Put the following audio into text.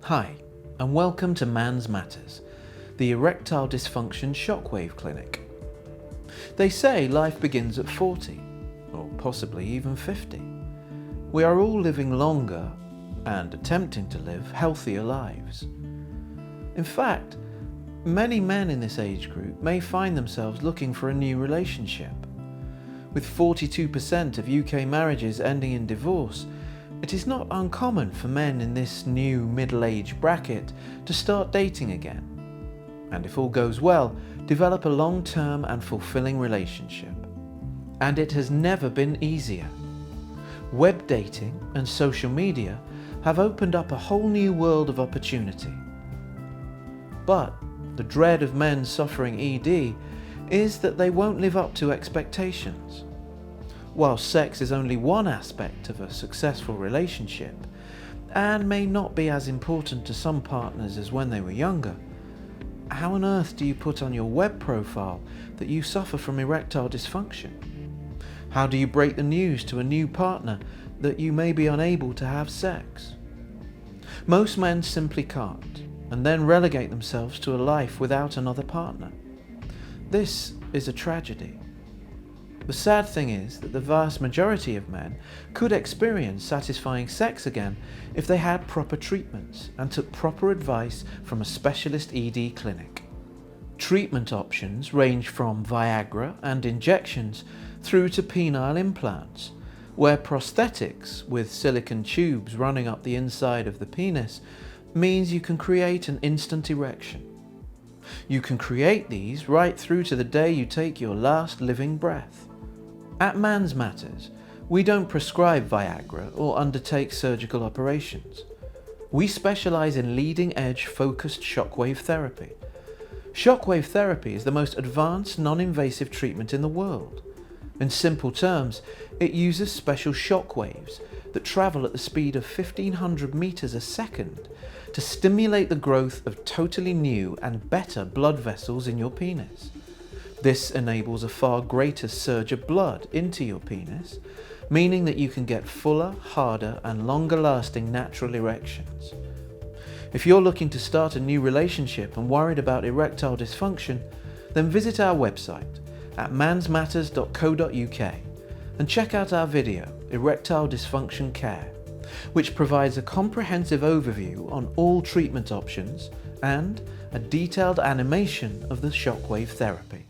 Hi, and welcome to MansMatters, the Erectile Dysfunction Shockwave clinic. They say life begins at 40, or possibly even 50. We are all living longer and attempting to live healthier lives. In fact, many men in this age group may find themselves looking for a new relationship. With 42% of UK marriages ending in divorce, it is not uncommon for men in this new middle-age bracket to start dating again, and if all goes well, develop a long-term and fulfilling relationship. And it has never been easier. Web dating and social media have opened up a whole new world of opportunity. But the dread of men suffering ED is that they won't live up to expectations. While sex is only one aspect of a successful relationship, and may not be as important to some partners as when they were younger, how on earth do you put on your web profile that you suffer from erectile dysfunction? How do you break the news to a new partner that you may be unable to have sex? Most men simply can't, and then relegate themselves to a life without another partner. This is a tragedy. The sad thing is that the vast majority of men could experience satisfying sex again if they had proper treatments and took proper advice from a specialist ED clinic. Treatment options range from Viagra and injections through to penile implants, where prosthetics with silicone tubes running up the inside of the penis means you can create an instant erection. You can create these right through to the day you take your last living breath. At MansMatters, we don't prescribe Viagra or undertake surgical operations. We specialize in leading-edge focused shockwave therapy. Shockwave therapy is the most advanced non-invasive treatment in the world. In simple terms, it uses special shockwaves that travel at the speed of 1,500 meters a second to stimulate the growth of totally new and better blood vessels in your penis. This enables a far greater surge of blood into your penis, meaning that you can get fuller, harder, and longer-lasting natural erections. If you're looking to start a new relationship and worried about erectile dysfunction, then visit our website at mansmatters.co.uk and check out our video, Erectile Dysfunction Care, which provides a comprehensive overview on all treatment options and a detailed animation of the shockwave therapy.